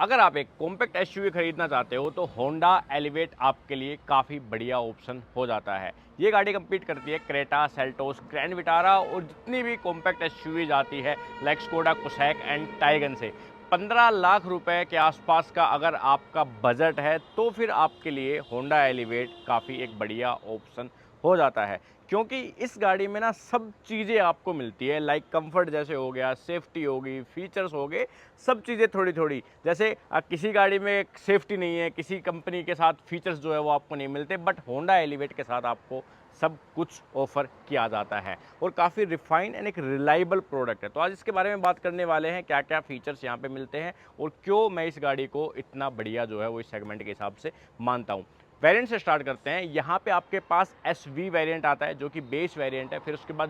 अगर आप एक कॉम्पैक्ट एसयूवी खरीदना चाहते हो तो होंडा एलिवेट आपके लिए काफ़ी बढ़िया ऑप्शन हो जाता है। ये गाड़ी कम्पीट करती है क्रेटा, सेल्टोस, ग्रैंड विटारा और जितनी भी कॉम्पैक्ट एसयूवीज आती है like Skoda Kushaq and Taigun से। 15 लाख रुपए के आसपास का अगर आपका बजट है तो फिर आपके लिए होंडा एलिवेट काफ़ी एक बढ़िया ऑप्शन हो जाता है, क्योंकि इस गाड़ी में ना सब चीज़ें आपको मिलती है लाइक कंफर्ट जैसे हो गया, सेफ्टी होगी, फीचर्स हो गए, सब चीज़ें थोड़ी थोड़ी। जैसे किसी गाड़ी में सेफ्टी नहीं है, किसी कंपनी के साथ फीचर्स जो है वो आपको नहीं मिलते, बट होंडा एलिवेट के साथ आपको सब कुछ ऑफर किया जाता है और काफ़ी रिफाइंड एंड एक रिलायबल प्रोडक्ट है। तो आज इसके बारे में बात करने वाले हैं क्या क्या फीचर्स यहाँ पे मिलते हैं और क्यों मैं इस गाड़ी को इतना बढ़िया जो है वो इस सेगमेंट के हिसाब से मानता हूँ। वेरिएंट से स्टार्ट करते हैं। यहाँ पे आपके पास SV वेरिएंट आता है जो कि बेस वेरिएंट है, फिर उसके बाद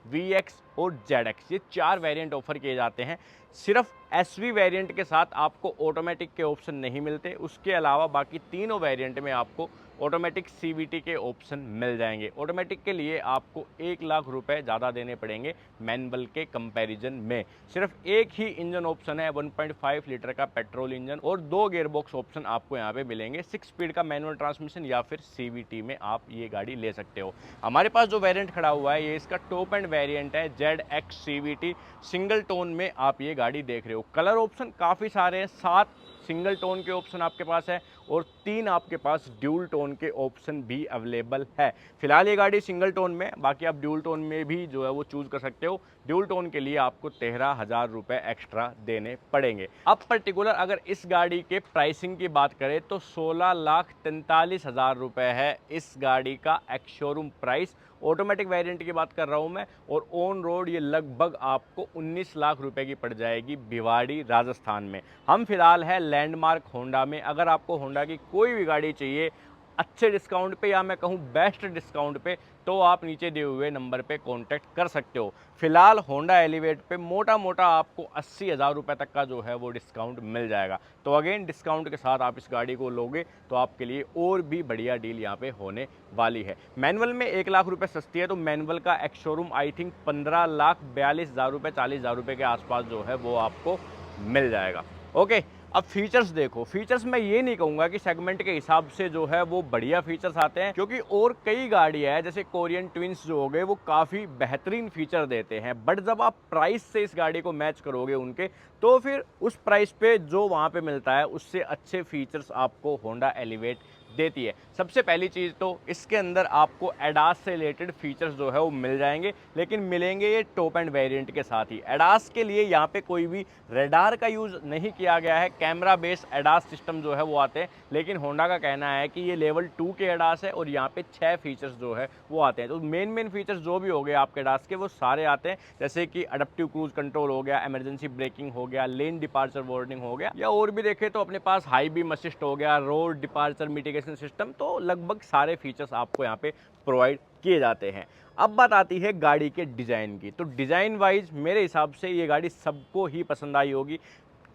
VX और ZX, ये 4 वेरिएंट ऑफर किए जाते हैं। सिर्फ SV वेरिएंट के साथ आपको ऑटोमेटिक के ऑप्शन नहीं मिलते, उसके अलावा बाकी तीनों वेरिएंट में आपको ऑटोमेटिक CVT के ऑप्शन मिल जाएंगे। ऑटोमेटिक के लिए आपको 1 लाख रुपए ज़्यादा देने पड़ेंगे मैनुअल के कंपैरिजन में। सिर्फ एक ही इंजन ऑप्शन है, 1.5 लीटर का पेट्रोल इंजन, और 2 गियरबॉक्स ऑप्शन आपको यहाँ पे मिलेंगे, 6 स्पीड का मैनुअल ट्रांसमिशन या फिर CVT में आप ये गाड़ी ले सकते हो। हमारे पास जो वेरिएंट खड़ा हुआ है ये इसका टॉप एंड वेरिएंट है, ZX CVT सिंगल टोन में आप ये गाड़ी देख रहे हो। कलर ऑप्शन काफ़ी सारे हैं, 7 सिंगल टोन के ऑप्शन आपके पास है और 3 आपके पास ड्यूल टोन के ऑप्शन भी अवेलेबल है। फिलहाल ये गाड़ी सिंगल टोन में, बाकी आप ड्यूल टोन में भी जो है वो चूज कर सकते हो। ड्यूल टोन के लिए आपको 13,000 रुपए एक्स्ट्रा देने पड़ेंगे। अब पर्टिकुलर अगर इस गाड़ी के प्राइसिंग की बात करें तो 16,43,000 रुपए है इस गाड़ी का ex showroom price. Automatic variant की बात कर रहा हूं मैं, और ऑन रोड ये लगभग आपको 19 लाख रुपए की पड़ जाएगी भिवाड़ी राजस्थान में। हम फिलहाल है लैंडमार्क होंडा में। अगर आपको होंडा की कोई भी गाड़ी चाहिए अच्छे डिस्काउंट पे या मैं कहूँ बेस्ट डिस्काउंट पे, तो आप नीचे दिए हुए नंबर पे कांटेक्ट कर सकते हो। फिलहाल होंडा एलिवेट पे मोटा मोटा आपको 80,000 रुपये तक का जो है वो डिस्काउंट मिल जाएगा। तो अगेन डिस्काउंट के साथ आप इस गाड़ी को लोगे तो आपके लिए और भी बढ़िया डील यहाँ पे होने वाली है। मैनुअल में 1 लाख रुपये सस्ती है, तो मैनुअल का एक्स शोरूम आई थिंक 15,42,000 रुपये, 40,000 रुपये के आसपास जो है वो आपको मिल जाएगा। ओके, अब फीचर्स देखो। फीचर्स मैं ये नहीं कहूंगा कि सेगमेंट के हिसाब से जो है वो बढ़िया फीचर्स आते हैं, क्योंकि और कई गाड़ियां हैं जैसे कोरियन ट्विंस जो हो गए वो काफ़ी बेहतरीन फीचर देते हैं, बट जब आप प्राइस से इस गाड़ी को मैच करोगे उनके, तो फिर उस प्राइस पे जो वहाँ पे मिलता है उससे अच्छे फीचर्स आपको होंडा एलिवेट देती है। सबसे पहली चीज़ तो इसके अंदर आपको एडास से रिलेटेड फीचर्स जो है वो मिल जाएंगे, लेकिन मिलेंगे ये टॉप एंड वेरिएंट के साथ ही। एडास के लिए यहाँ पे कोई भी रेडार का यूज़ नहीं किया गया है, कैमरा बेस्ड एडास सिस्टम जो है वो आते हैं, लेकिन होंडा का कहना है कि ये लेवल 2 के एडास है और यहाँ पे 6 फीचर्स जो है वो आते हैं। तो मेन फीचर्स जो भी हो गए आपके एडास के वो सारे आते हैं, जैसे कि अडप्टिव क्रूज कंट्रोल हो गया, इमरजेंसी ब्रेकिंग हो गया, लेन डिपार्चर वार्निंग हो गया, या और भी देखें तो अपने पास हाई बीम असिस्ट हो गया, रोड डिपार्चर मिटिगेशन सिस्टम। तो लगभग सारे फीचर्स आपको यहाँ पे प्रोवाइड किए जाते हैं। अब बात आती है गाड़ी के डिज़ाइन की, तो डिज़ाइन वाइज मेरे हिसाब से ये गाड़ी सबको ही पसंद आई होगी।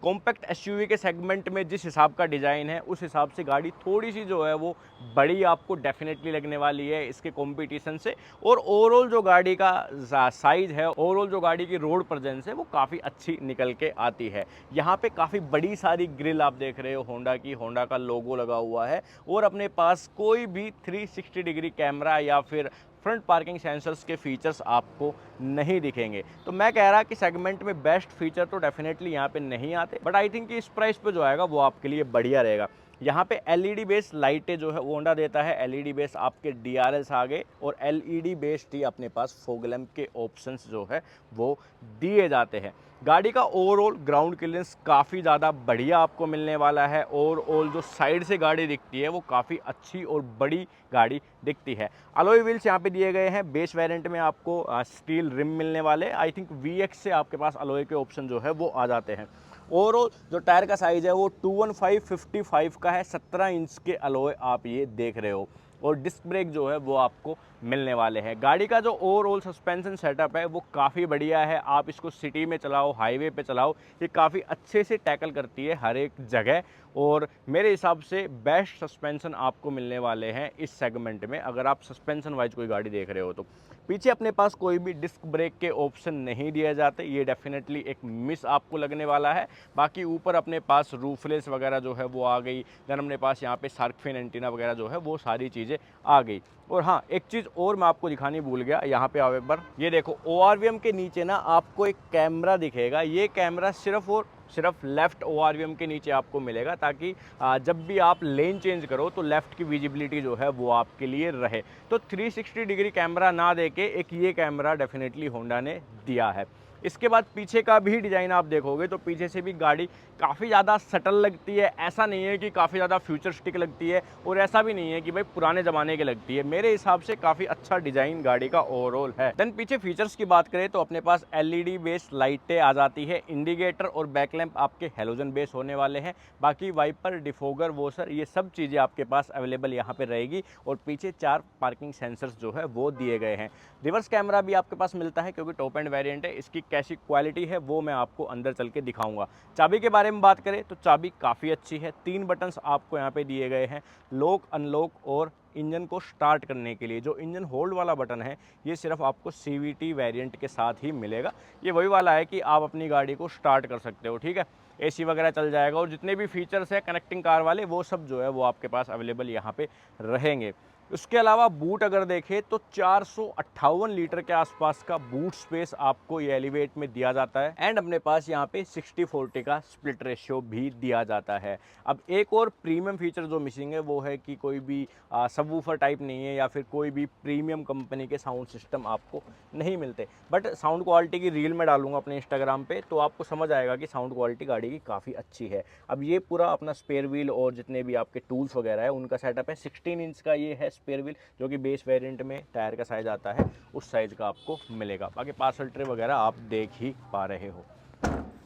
कॉम्पैक्ट एसयूवी के सेगमेंट में जिस हिसाब का डिज़ाइन है उस हिसाब से गाड़ी थोड़ी सी जो है वो बड़ी आपको डेफिनेटली लगने वाली है इसके कंपटीशन से, और ओवरऑल जो गाड़ी का साइज़ है, ओवरऑल जो गाड़ी की रोड प्रेजेंस है वो काफ़ी अच्छी निकल के आती है। यहाँ पे काफ़ी बड़ी सारी ग्रिल आप देख रहे हो होंडा की, होंडा का लोगो लगा हुआ है, और अपने पास कोई भी 360 डिग्री कैमरा या फिर फ्रंट पार्किंग सेंसर्स के फीचर्स आपको नहीं दिखेंगे। तो मैं कह रहा कि सेगमेंट में बेस्ट फीचर तो डेफिनेटली यहाँ पे नहीं आते, बट आई थिंक कि इस प्राइस पे जो आएगा वो आपके लिए बढ़िया रहेगा। यहाँ पे LED बेस्ड लाइटें जो है होंडा देता है, LED बेस्ड आपके DRLs आ गए, और LED बेस्ड ही अपने पास फॉग लैंप के ऑप्शंस जो है वो दिए जाते हैं। गाड़ी का ओवरऑल ग्राउंड क्लियरेंस काफ़ी ज़्यादा बढ़िया आपको मिलने वाला है। ओवरऑल जो साइड से गाड़ी दिखती है वो काफ़ी अच्छी और बड़ी गाड़ी दिखती है। अलॉय व्हील्स यहाँ पे दिए गए हैं। बेस वेरिएंट में आपको स्टील रिम मिलने वाले, आई थिंक VX से आपके पास अलॉय के ऑप्शन जो है वो आ जाते हैं। ओवरऑल जो टायर का साइज़ है वो 215/55 का है, 17 इंच के अलॉय आप ये देख रहे हो, और डिस्क ब्रेक जो है वो आपको मिलने वाले हैं। गाड़ी का जो ओवरऑल सस्पेंशन सेटअप है वो काफ़ी बढ़िया है। आप इसको सिटी में चलाओ, हाईवे पे चलाओ, ये काफ़ी अच्छे से टैकल करती है हर एक जगह, और मेरे हिसाब से बेस्ट सस्पेंशन आपको मिलने वाले हैं इस सेगमेंट में अगर आप सस्पेंशन वाइज कोई गाड़ी देख रहे हो तो। पीछे अपने पास कोई भी डिस्क ब्रेक के ऑप्शन नहीं दिए जाते, ये डेफिनेटली एक मिस आपको लगने वाला है। बाकी ऊपर अपने पास रूफलेस वगैरह जो है वो आ गई, देन अपने पास यहाँ पे शार्क फिन एंटीना वगैरह जो है वो सारी चीज़ें आ गई। और हाँ, एक चीज़ और मैं आपको दिखानी भूल गया, यहाँ पे आओ एक बार, ये देखो ORVM के नीचे ना आपको एक कैमरा दिखेगा। ये कैमरा सिर्फ और सिर्फ लेफ्ट ORVM के नीचे आपको मिलेगा, ताकि जब भी आप लेन चेंज करो तो लेफ्ट की विजिबिलिटी जो है वो आपके लिए रहे। तो 360 डिग्री कैमरा ना देके एक ये कैमरा डेफिनेटली होंडा ने दिया है। इसके बाद पीछे का भी डिज़ाइन आप देखोगे तो पीछे से भी गाड़ी काफ़ी ज़्यादा सटल लगती है। ऐसा नहीं है कि काफ़ी ज़्यादा फ्यूचरिस्टिक लगती है, और ऐसा भी नहीं है कि भाई पुराने ज़माने की लगती है। मेरे हिसाब से काफ़ी अच्छा डिज़ाइन गाड़ी का ओवरऑल है। देन पीछे फीचर्स की बात करें तो अपने पास LED बेस्ड लाइटें आ जाती है, इंडिकेटर और बैकलैम्प आपके हेलोजन बेस होने वाले हैं। बाकी वाइपर, डिफोगर, वॉशर, ये सब चीज़ें आपके पास अवेलेबल यहाँ पर रहेगी। और पीछे 4 पार्किंग सेंसर्स जो है वो दिए गए हैं। रिवर्स कैमरा भी आपके पास मिलता है, क्योंकि टॉप एंड वेरिएंट है। इसकी कैसी क्वालिटी है वो मैं आपको अंदर चल के दिखाऊंगा। चाबी के बारे में बात करें तो चाबी काफ़ी अच्छी है। 3 बटन्स आपको यहाँ पे दिए गए हैं, लॉक, अनलॉक और इंजन को स्टार्ट करने के लिए। जो इंजन होल्ड वाला बटन है ये सिर्फ आपको CVT वेरिएंट के साथ ही मिलेगा। ये वही वाला है कि आप अपनी गाड़ी को स्टार्ट कर सकते हो, ठीक है। AC वगैरह चल जाएगा, और जितने भी फीचर्स है कनेक्टिंग कार वाले वो सब जो है वो आपके पास अवेलेबल यहाँ पे रहेंगे। उसके अलावा बूट अगर देखें तो 458 लीटर के आसपास का बूट स्पेस आपको ये एलिवेट में दिया जाता है। एंड अपने पास यहाँ पे 60/40 का स्प्लिट रेशियो भी दिया जाता है। अब एक और प्रीमियम फीचर जो मिसिंग है वो है कि कोई भी सबवूफर टाइप नहीं है, या फिर कोई भी प्रीमियम कंपनी के साउंड सिस्टम आपको नहीं मिलते। बट साउंड क्वालिटी की रील में डालूंगा अपने इंस्टाग्राम पे, तो आपको समझ आएगा कि साउंड क्वालिटी गाड़ी की काफ़ी अच्छी है। अब ये पूरा अपना स्पेयर व्हील और जितने भी आपके टूल्स वगैरह है उनका सेटअप है। 16 इंच का ये है स्पेयर व्हील, जो कि बेस वेरिएंट में टायर का साइज आता है उस साइज का आपको मिलेगा। बाकी पार्सल ट्रे वगैरह आप देख ही पा रहे हो।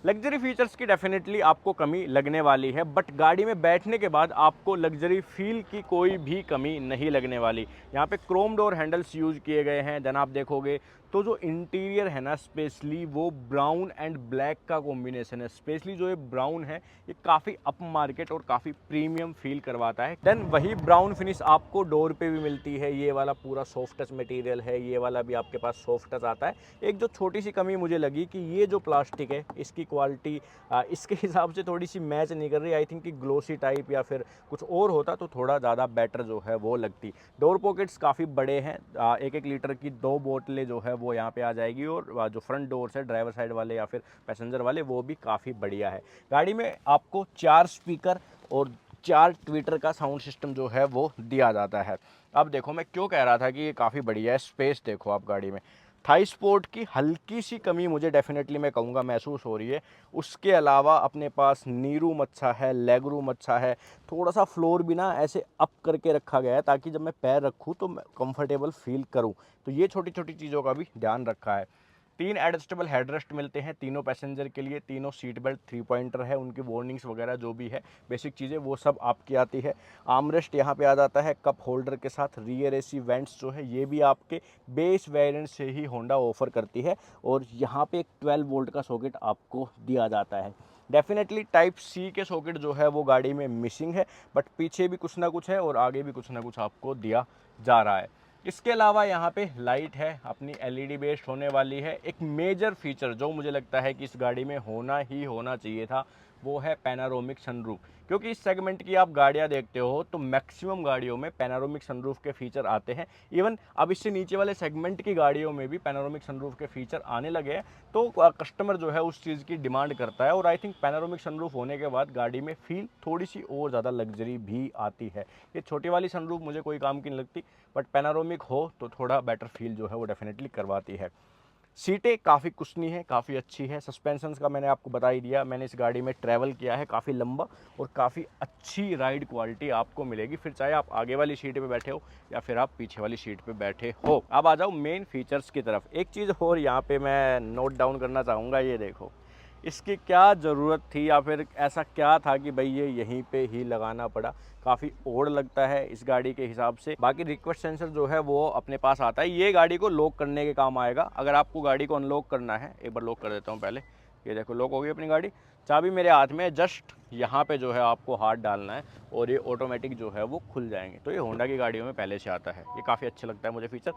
लग्जरी फीचर्स की डेफिनेटली आपको कमी लगने वाली है, बट गाड़ी में बैठने के बाद आपको लग्जरी फील की कोई भी कमी नहीं लगने वाली। यहाँ पे क्रोम डोर हैंडल्स यूज किए गए हैं। देन आप देखोगे तो जो इंटीरियर है ना, स्पेशली वो ब्राउन एंड ब्लैक का कॉम्बिनेशन है। स्पेशली जो ये ब्राउन है ये काफ़ी अप मार्केट और काफ़ी प्रीमियम फील करवाता है। देन वही ब्राउन फिनिश आपको डोर पे भी मिलती है। ये वाला पूरा सॉफ्ट टच मटेरियल है, ये वाला भी आपके पास सॉफ्ट टच आता है। एक जो छोटी सी कमी मुझे लगी कि ये जो प्लास्टिक है इसकी क्वालिटी इसके हिसाब से थोड़ी सी मैच नहीं कर रही। आई थिंक कि ग्लोसी टाइप या फिर कुछ और होता तो थोड़ा ज़्यादा बेटर जो है वो लगती। डोर पॉकेट्स काफ़ी बड़े हैं, 1-1 लीटर की 2 बोतलें जो है वो यहाँ पे आ जाएगी। और जो फ्रंट डोर्स है ड्राइवर साइड वाले या फिर पैसेंजर वाले वो भी काफ़ी बढ़िया है। गाड़ी में आपको 4 स्पीकर और 4 ट्विटर का साउंड सिस्टम जो है वो दिया जाता है। अब देखो मैं क्यों कह रहा था कि ये काफ़ी बढ़िया है। स्पेस देखो आप गाड़ी में, थाई स्पोर्ट की हल्की सी कमी मुझे डेफिनेटली मैं कहूँगा महसूस हो रही है। उसके अलावा अपने पास नी रूम अच्छा है, लेग रूम अच्छा है। थोड़ा सा फ्लोर भी ना ऐसे अप करके रखा गया है, ताकि जब मैं पैर रखूँ तो मैं कंफर्टेबल फील करूँ। तो ये छोटी छोटी चीज़ों का भी ध्यान रखा है। 3 एडजस्टेबल हेडरेस्ट मिलते हैं तीनों पैसेंजर के लिए। तीनों सीट बेल्ट 3 पॉइंटर है, उनकी वार्निंग्स वगैरह जो भी है बेसिक चीज़ें वो सब आपकी आती है। आर्मरेस्ट यहाँ पे आ जाता है कप होल्डर के साथ। रियर AC वेंट्स जो है ये भी आपके बेस वेरिएंट से ही होंडा ऑफर करती है। और यहाँ पे एक 12 वोल्ट का सॉकेट आपको दिया जाता है। डेफिनेटली टाइप C के सॉकेट जो है वो गाड़ी में मिसिंग है, बट पीछे भी कुछ ना कुछ है और आगे भी कुछ ना कुछ आपको दिया जा रहा है। इसके अलावा यहाँ पे लाइट है अपनी LED बेस्ड होने वाली है। एक मेजर फीचर जो मुझे लगता है कि इस गाड़ी में होना ही होना चाहिए था वो है पैनारोमिक सनरूफ। क्योंकि इस सेगमेंट की आप गाड़ियाँ देखते हो तो मैक्सिमम गाड़ियों में पैनारोमिक सनरूफ के फीचर आते हैं। इवन अब इससे नीचे वाले सेगमेंट की गाड़ियों में भी पैनारोमिक सनरूफ के फीचर आने लगे हैं। तो कस्टमर जो है उस चीज़ की डिमांड करता है, और आई थिंक पैनारोमिक सनरूफ होने के बाद गाड़ी में फील थोड़ी सी और ज़्यादा लग्जरी भी आती है। ये छोटी वाली सनरूफ मुझे कोई काम की नहीं लगती, बट पैनारोमिक हो तो थोड़ा बेटर फील जो है वो डेफिनेटली करवाती है। सीटें काफ़ी कुशनी है, काफ़ी अच्छी है। सस्पेंशंस का मैंने आपको बता ही दिया। मैंने इस गाड़ी में ट्रैवल किया है काफ़ी लंबा, और काफ़ी अच्छी राइड क्वालिटी आपको मिलेगी, फिर चाहे आप आगे वाली सीट पे बैठे हो या फिर आप पीछे वाली सीट पे बैठे हो। अब आ जाओ मेन फीचर्स की तरफ। एक चीज़ और यहाँ पे मैं नोट डाउन करना चाहूँगा, ये देखो इसकी क्या ज़रूरत थी, या फिर ऐसा क्या था कि भाई ये यहीं पे ही लगाना पड़ा। काफ़ी ओड लगता है इस गाड़ी के हिसाब से। बाकी रिक्वेस्ट सेंसर जो है वो अपने पास आता है, ये गाड़ी को लॉक करने के काम आएगा। अगर आपको गाड़ी को अनलॉक करना है, एक बार लॉक कर देता हूँ पहले। ये देखो लॉक हो गई अपनी गाड़ी। चाबी मेरे हाथ में, जस्ट यहाँ पे जो है आपको हाथ डालना है और ये ऑटोमेटिक जो है वो खुल जाएंगे। तो ये होंडा की गाड़ियों में पहले से आता है, ये काफ़ी अच्छा लगता है मुझे फीचर।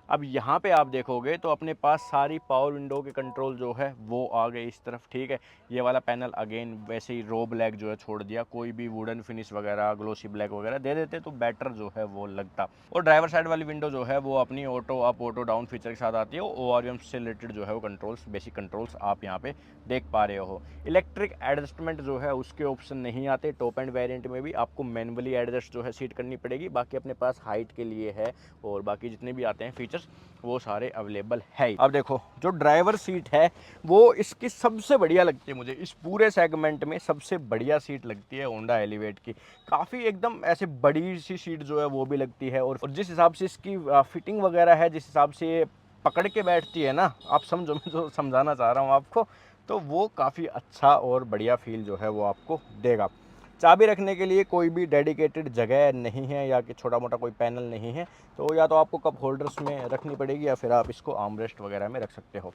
अब यहाँ पे आप देखोगे तो अपने पास सारी पावर विंडो के कंट्रोल जो है वो आ गए इस तरफ, ठीक है। ये वाला पैनल अगेन वैसे ही रो ब्लैक जो है छोड़ दिया, कोई भी वुडन फिनिश वगैरह ग्लोसी ब्लैक वगैरह दे देते तो बेटर जो है वो लगता। और ड्राइवर साइड वाली विंडो जो है वो अपनी auto up auto down feature के साथ आती है। ORVM से रिलेटेड जो है वो कंट्रोल्स, बेसिक कंट्रोल्स आप यहाँ पे देख पा रहे हो। इलेक्ट्रिक एडजस्टमेंट जो है उसके ऑप्शन नहीं आते। टॉप एंड वेरिएंट में भी आपको मैनुअली एडजस्ट जो है सीट करनी पड़ेगी, बाकी अपने पास हाइट के लिए है और बाकी जितने भी आते हैं फीचर्स वो सारे अवेलेबल है। अब देखो जो ड्राइवर सीट है वो इसकी सबसे बढ़िया लगती है मुझे, इस पूरे सेगमेंट में सबसे बढ़िया सीट लगती है होंडा एलिवेट की। काफ़ी एकदम ऐसे बड़ी सी सीट जो है वो भी लगती है, और जिस हिसाब से इसकी फिटिंग वगैरह है, जिस हिसाब से ये पकड़ के बैठती है ना, आप समझो मैं जो समझाना चाह रहा हूँ आपको, तो वो काफ़ी अच्छा और बढ़िया फील जो है वो आपको देगा। चाबी रखने के लिए कोई भी डेडिकेटेड जगह नहीं है या कि छोटा मोटा कोई पैनल नहीं है, तो या तो आपको कप होल्डर्स में रखनी पड़ेगी या फिर आप इसको आर्मरेस्ट वगैरह में रख सकते हो।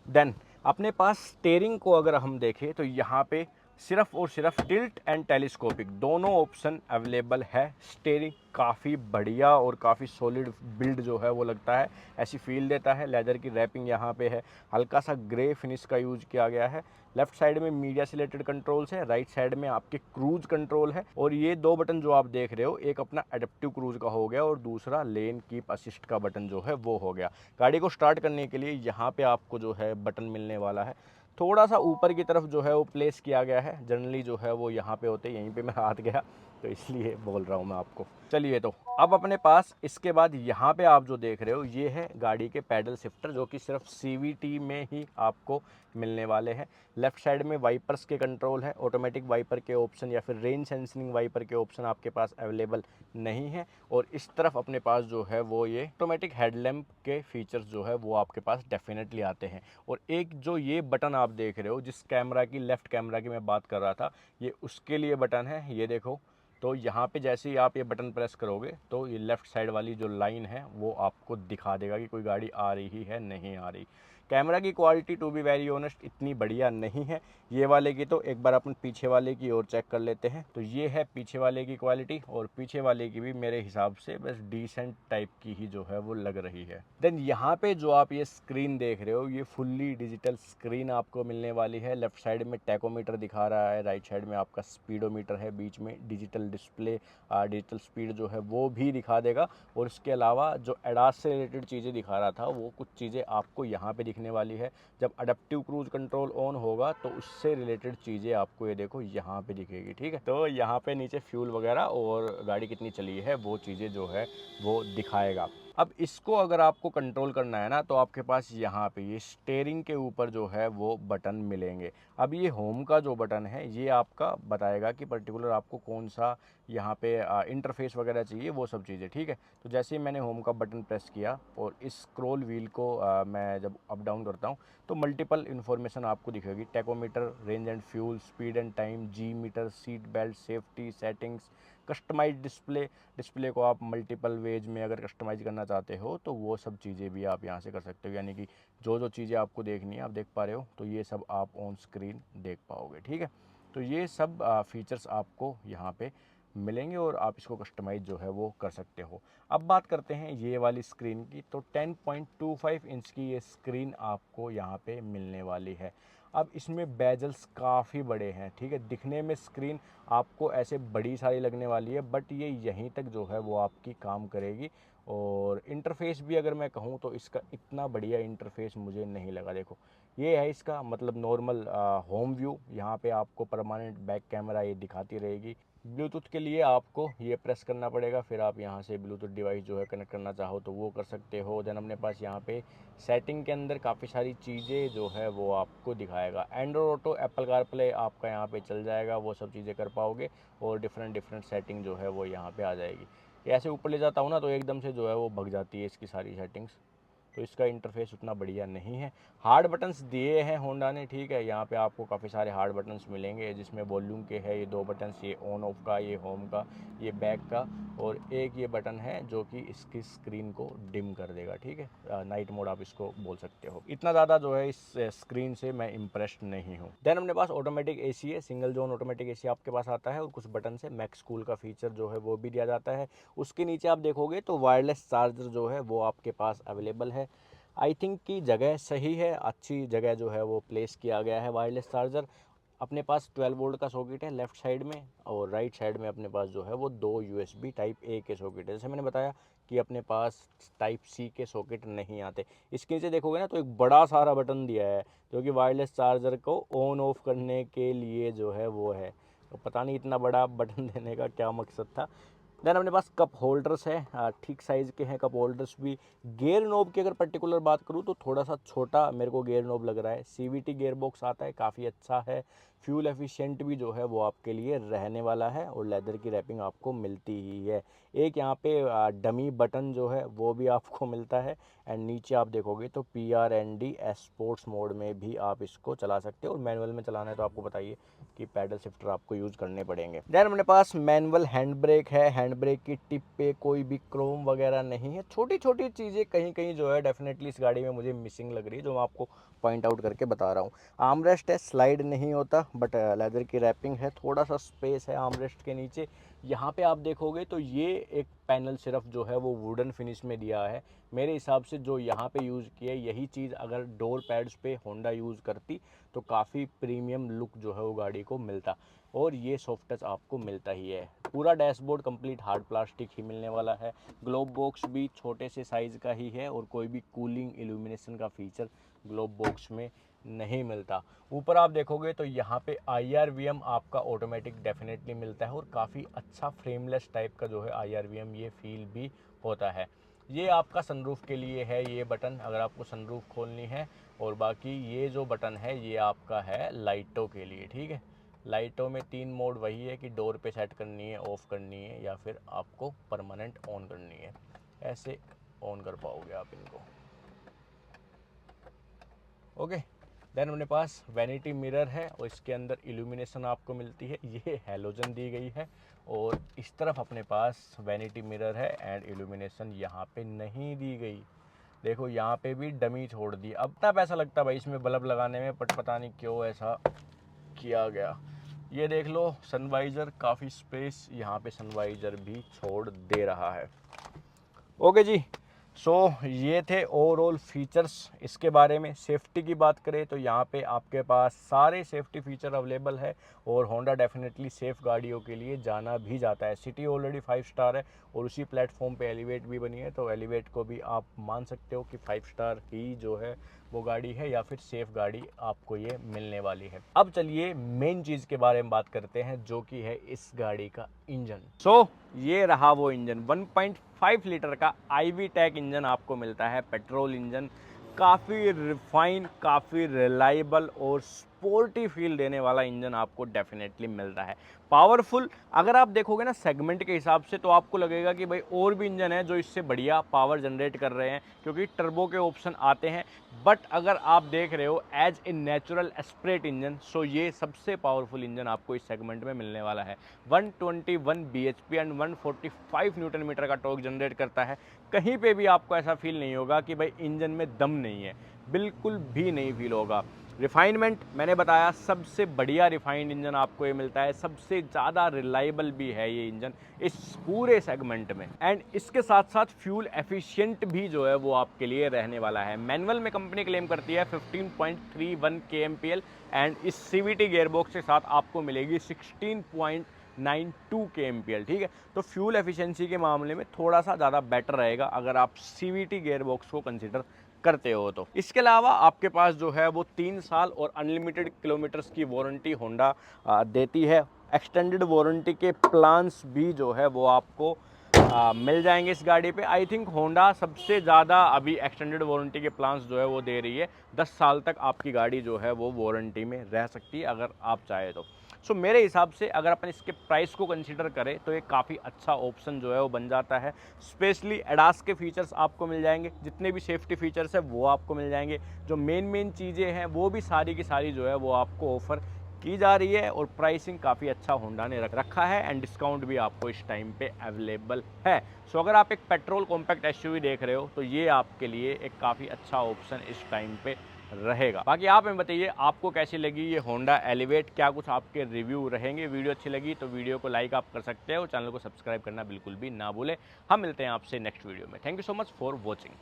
देन अपने पास स्टेयरिंग को अगर हम देखें तो यहाँ पे सिर्फ और सिर्फ टिल्ट एंड टेलीस्कोपिक दोनों ऑप्शन अवेलेबल है। स्टेयरिंग काफ़ी बढ़िया और काफ़ी सॉलिड बिल्ड जो है वो लगता है, ऐसी फील देता है। लेदर की रैपिंग यहाँ पे है, हल्का सा ग्रे फिनिश का यूज किया गया है। लेफ्ट साइड में मीडिया से रिलेटेड कंट्रोल्स है, राइट साइड में आपके क्रूज कंट्रोल है, और ये दो बटन जो आप देख रहे हो, एक अपना एडेप्टिव क्रूज का हो गया और दूसरा लेन कीप असिस्ट का बटन जो है वो हो गया। गाड़ी को स्टार्ट करने के लिए यहाँ पे आपको जो है बटन मिलने वाला है, थोड़ा सा ऊपर की तरफ जो है वो प्लेस किया गया है। जनरली जो है वो यहाँ पे होते, यहीं पे मेरा हाथ गया तो इसलिए बोल रहा हूँ मैं आपको। चलिए, तो अब अपने पास इसके बाद यहाँ पे आप जो देख रहे हो ये है गाड़ी के पैडल शिफ्टर, जो कि सिर्फ CVT में ही आपको मिलने वाले हैं। लेफ्ट साइड में वाइपर्स के कंट्रोल है, ऑटोमेटिक वाइपर के ऑप्शन या फिर रेन सेंसिंग वाइपर के ऑप्शन आपके पास अवेलेबल नहीं है। और इस तरफ अपने पास जो है वो ये ऑटोमेटिक हेडलैम्प के फीचर्स जो है वो आपके पास डेफिनेटली आते हैं। और एक जो ये बटन आप देख रहे हो, जिस कैमरा की, लेफ्ट कैमरा की मैं बात कर रहा था, ये उसके लिए बटन है। ये देखो, तो यहाँ पे जैसे ही आप ये बटन प्रेस करोगे तो ये लेफ़्ट साइड वाली जो लाइन है वो आपको दिखा देगा कि कोई गाड़ी आ रही है नहीं आ रही। कैमरा की quality to be very honest इतनी बढ़िया नहीं है ये वाले की, तो एक बार अपन पीछे वाले की ओर चेक कर लेते हैं। तो ये है पीछे वाले की क्वालिटी, और पीछे वाले की भी मेरे हिसाब से बस डिसेंट टाइप की ही जो है वो लग रही है। देन यहाँ पे जो आप ये स्क्रीन देख रहे हो, ये फुल्ली डिजिटल स्क्रीन आपको मिलने वाली है। लेफ्ट साइड में टैकोमीटर दिखा रहा है, राइट साइड में आपका स्पीडोमीटर है, बीच में डिजिटल डिस्प्ले, डिजिटल स्पीड जो है वो भी दिखा देगा। और इसके अलावा जो एडास से रिलेटेड चीज़ें दिखा रहा था, वो कुछ चीज़ें आपको यहाँ पे दिखने वाली है। जब अडेप्टिव क्रूज कंट्रोल ऑन होगा तो उससे रिलेटेड चीज़ें आपको ये देखो यहाँ पे दिखेगी, ठीक है। तो यहाँ पे नीचे फ्यूल वगैरह और गाड़ी कितनी चली है वो चीज़ें जो है वो दिखाएगा। अब इसको अगर आपको कंट्रोल करना है ना, तो आपके पास यहाँ पे ये स्टेयरिंग के ऊपर जो है वो बटन मिलेंगे। अब ये होम का जो बटन है ये आपका बताएगा कि पर्टिकुलर आपको कौन सा यहाँ पे इंटरफेस वगैरह चाहिए, वो सब चीज़ें, ठीक है। तो जैसे ही मैंने होम का बटन प्रेस किया और इस स्क्रॉल व्हील को मैं जब अप डाउन करता हूँ तो मल्टीपल इन्फॉर्मेशन आपको दिखेगी। Tachometer, range and fuel, speed and time, G meter, seat belt, safety settings, customize display को आप मल्टीपल वेज में अगर कस्टमाइज करना चाहते हो तो वो सब चीज़ें भी आप यहाँ से कर सकते हो। यानी कि जो जो चीज़ें आपको देखनी है आप देख पा रहे हो, तो ये सब आप ऑन स्क्रीन देख पाओगे, ठीक है। तो ये सब फीचर्स आपको यहाँ पे मिलेंगे और आप इसको कस्टमाइज जो है वो कर सकते हो। अब बात करते हैं ये वाली स्क्रीन की, तो 10.25 इंच की ये स्क्रीन आपको यहाँ पे मिलने वाली है। अब इसमें बेजल्स काफ़ी बड़े हैं, ठीक है। दिखने में स्क्रीन आपको ऐसे बड़ी सारी लगने वाली है, बट ये यहीं तक जो है वो आपकी काम करेगी। और इंटरफेस भी अगर मैं कहूँ तो इसका इतना बढ़िया इंटरफेस मुझे नहीं लगा। देखो, ये है इसका मतलब नॉर्मल होम व्यू, यहाँ पे आपको परमानेंट बैक कैमरा ये दिखाती रहेगी। ब्लूटूथ के लिए आपको ये प्रेस करना पड़ेगा, फिर आप यहाँ से ब्लूटूथ डिवाइस जो है कनेक्ट करना चाहो तो वो कर सकते हो। देन अपने पास यहाँ पे सेटिंग के अंदर काफ़ी सारी चीज़ें जो है वो आपको दिखाएगा। एंड्रॉयड ऑटो, एप्पल कारप्ले आपका यहाँ पे चल जाएगा, वो सब चीज़ें कर पाओगे। और डिफरेंट सेटिंग जो है वो यहाँ पे आ जाएगी। ये ऐसे ऊपर ले जाता हूँ ना तो एकदम से जो है वो भग जाती है इसकी सारी सेटिंग्स। तो इसका इंटरफेस उतना बढ़िया नहीं है। हार्ड बटन्स दिए हैं होंडा ने, ठीक है, यहाँ पे आपको काफ़ी सारे हार्ड बटन्स मिलेंगे, जिसमें वॉल्यूम के है ये 2 बटन्स, ये ऑन ऑफ का, ये होम का, ये बैक का, और एक ये बटन है जो कि इसकी स्क्रीन को डिम कर देगा, ठीक है, नाइट मोड आप इसको बोल सकते हो। इतना ज़्यादा जो है इस स्क्रीन से मैं इम्प्रेस्ड नहीं हूँ। देन अपने पास ऑटोमेटिक एसी है, सिंगल जोन ऑटोमेटिक एसी आपके पास आता है, और कुछ बटन से मैक्स कूल का फीचर जो है वो भी दिया जाता है। उसके नीचे आप देखोगे तो वायरलेस चार्जर जो है वो आपके पास अवेलेबल है। आई थिंक कि जगह सही है, अच्छी जगह जो है वो प्लेस किया गया है वायरलेस चार्जर। अपने पास 12 वोल्ट का सॉकेट है लेफ्ट साइड में, और राइट साइड में अपने पास जो है वो 2 USB टाइप ए के सॉकेट है। जैसे मैंने बताया कि अपने पास टाइप सी के सॉकेट नहीं आते। इसके नीचे देखोगे ना तो एक बड़ा सारा बटन दिया है जो कि वायरलेस चार्जर को ऑन ऑफ करने के लिए जो है वो है। तो पता नहीं इतना बड़ा बटन देने का क्या मकसद था। देन अपने पास कप होल्डर्स है, ठीक साइज़ के हैं कप होल्डर्स भी। गियर नोब की अगर पर्टिकुलर बात करूँ तो थोड़ा सा छोटा मेरे को गियर नोब लग रहा है। CVT गियर बॉक्स आता है, काफ़ी अच्छा है। फ्यूल एफिशिएंट भी जो है वो आपके लिए रहने वाला है, और लेदर की रैपिंग आपको मिलती ही है। एक यहाँ पे डमी बटन जो है वो भी आपको मिलता है, एंड नीचे आप देखोगे तो PRND स्पोर्ट्स मोड में भी आप इसको चला सकते हो, और मैनुअल में चलाना है तो आपको बताइए कि पैडल शिफ्टर आपको यूज़ करने पड़ेंगे। देन अपने पास मैनुअल हैंड ब्रेक है, हैंड ब्रेक की टिप पे कोई भी क्रोम वगैरह नहीं है। छोटी छोटी चीज़ें कहीं कहीं जो है डेफिनेटली इस गाड़ी में मुझे मिसिंग लग रही है, जो मैं आपको पॉइंट आउट करके बता रहा हूँ। आर्मरेस्ट है, स्लाइड नहीं होता, बट लेदर की रैपिंग है, थोड़ा सा स्पेस है आर्मरेस्ट के नीचे। यहाँ पे आप देखोगे तो ये एक पैनल सिर्फ जो है वो वुडन फिनिश में दिया है। मेरे हिसाब से जो यहाँ पे यूज़ किया है यही चीज़ अगर डोर पैड्स पे होंडा यूज़ करती तो काफ़ी प्रीमियम लुक जो है वो गाड़ी को मिलता, और ये सॉफ्ट टच आपको मिलता ही है। पूरा डैशबोर्ड कंप्लीट हार्ड प्लास्टिक ही मिलने वाला है। ग्लोब बॉक्स भी छोटे से साइज़ का ही है, और कोई भी कूलिंग इल्यूमिनेशन का फीचर ग्लोब बॉक्स में नहीं मिलता। ऊपर आप देखोगे तो यहाँ पे IRVM आपका ऑटोमेटिक डेफिनेटली मिलता है, और काफ़ी अच्छा फ्रेमलेस टाइप का जो है IRVM ये फील भी होता है। ये आपका सनरूफ के लिए है ये बटन, अगर आपको सनरूफ खोलनी है, और बाकी ये जो बटन है ये आपका है लाइटों के लिए, ठीक है। लाइटों में 3 मोड वही है कि डोर पे सेट करनी है, ऑफ़ करनी है, या फिर आपको परमानेंट ऑन करनी है। ऐसे ऑन कर पाओगे आप इनको, ओके। देन अपने पास वैनिटी मिरर है, और इसके अंदर इल्यूमिनेशन आपको मिलती है, ये हैलोजन दी गई है। और इस तरफ अपने पास वैनिटी मिरर है एंड इल्यूमिनेशन यहाँ पे नहीं दी गई। देखो यहाँ पे भी डमी छोड़ दी। अब इतना पैसा लगता भाई इसमें बल्ब लगाने में, बट पता नहीं क्यों ऐसा किया गया। ये देख लो सनवाइज़र, काफ़ी स्पेस यहाँ पे सनवाइज़र भी छोड़ दे रहा है, ओके जी। सो ये थे ओवरऑल फीचर्स इसके बारे में। सेफ्टी की बात करें तो यहाँ पे आपके पास सारे सेफ्टी फीचर अवेलेबल है, और होंडा डेफिनेटली सेफ गाड़ियों के लिए जाना भी जाता है। सिटी ऑलरेडी 5 स्टार है, और उसी प्लेटफॉर्म पे एलिवेट भी बनी है, तो एलिवेट को भी आप मान सकते हो कि 5 स्टार ही जो है वो गाड़ी है, या फिर सेफ गाड़ी आपको ये मिलने वाली है। अब चलिए मेन चीज़ के बारे में बात करते हैं, जो कि है इस गाड़ी का इंजन। सो ये रहा वो इंजन, 1.5 लीटर का IV टैक इंजन आपको मिलता है, पेट्रोल इंजन। काफ़ी रिफाइन, काफ़ी रिलायबल और स्पोर्टी फील देने वाला इंजन आपको डेफिनेटली मिलता है। पावरफुल अगर आप देखोगे ना सेगमेंट के हिसाब से, तो आपको लगेगा कि भाई और भी इंजन है जो इससे बढ़िया पावर जनरेट कर रहे हैं, क्योंकि टर्बो के ऑप्शन आते हैं। बट अगर आप देख रहे हो as a natural aspirate engine, so ये सबसे पावरफुल इंजन आपको इस सेगमेंट में मिलने वाला है। 121 bhp एंड 145 न्यूटन मीटर का टॉर्क जनरेट करता है। कहीं पे भी आपको ऐसा फील नहीं होगा कि भाई इंजन में दम नहीं है, बिल्कुल भी नहीं फील होगा। रिफाइनमेंट मैंने बताया, सबसे बढ़िया रिफाइंड इंजन आपको ये मिलता है, सबसे ज़्यादा रिलायबल भी है ये इंजन इस पूरे सेगमेंट में। एंड इसके साथ साथ फ्यूल एफिशिएंट भी जो है वो आपके लिए रहने वाला है। मैनुअल में कंपनी क्लेम करती है 15.31 kmpl, एंड इस CVT गियरबॉक्स के साथ आपको मिलेगी 16.92 kmpl, ठीक है। तो फ्यूल एफिशिएंसी के मामले में थोड़ा सा ज़्यादा बेटर रहेगा अगर आप CVT गियरबॉक्स को कंसिडर करते हो तो। इसके अलावा आपके पास जो है वो 3 साल और अनलिमिटेड किलोमीटर्स की वारंटी होंडा देती है। एक्सटेंडेड वारंटी के प्लान्स भी जो है वो आपको मिल जाएंगे इस गाड़ी पे। आई थिंक होंडा सबसे ज़्यादा अभी एक्सटेंडेड वारंटी के प्लान्स जो है वो दे रही है। 10 साल तक आपकी गाड़ी जो है वो वारंटी में रह सकती है अगर आप चाहे तो। सो मेरे हिसाब से अगर अपन इसके प्राइस को कंसीडर करें तो ये काफ़ी अच्छा ऑप्शन जो है वो बन जाता है। स्पेशली एडास के फीचर्स आपको मिल जाएंगे, जितने भी सेफ्टी फीचर्स है वो आपको मिल जाएंगे। जो मेन चीज़ें हैं वो भी सारी की सारी जो है वो आपको ऑफर की जा रही है, और प्राइसिंग काफ़ी अच्छा होंडा ने रखा है, एंड डिस्काउंट भी आपको इस टाइम पे अवेलेबल है। सो अगर आप एक पेट्रोल कॉम्पैक्ट एसयूवी देख रहे हो तो ये आपके लिए एक काफ़ी अच्छा ऑप्शन इस टाइम पे रहेगा। बाकी आप हमें बताइए आपको कैसी लगी ये होंडा एलिवेट, क्या कुछ आपके रिव्यू रहेंगे। वीडियो अच्छी लगी तो वीडियो को लाइक आप कर सकते हो, चैनल को सब्सक्राइब करना बिल्कुल भी ना भूलें। हम मिलते हैं आपसे नेक्स्ट वीडियो में। Thank you so much for watching.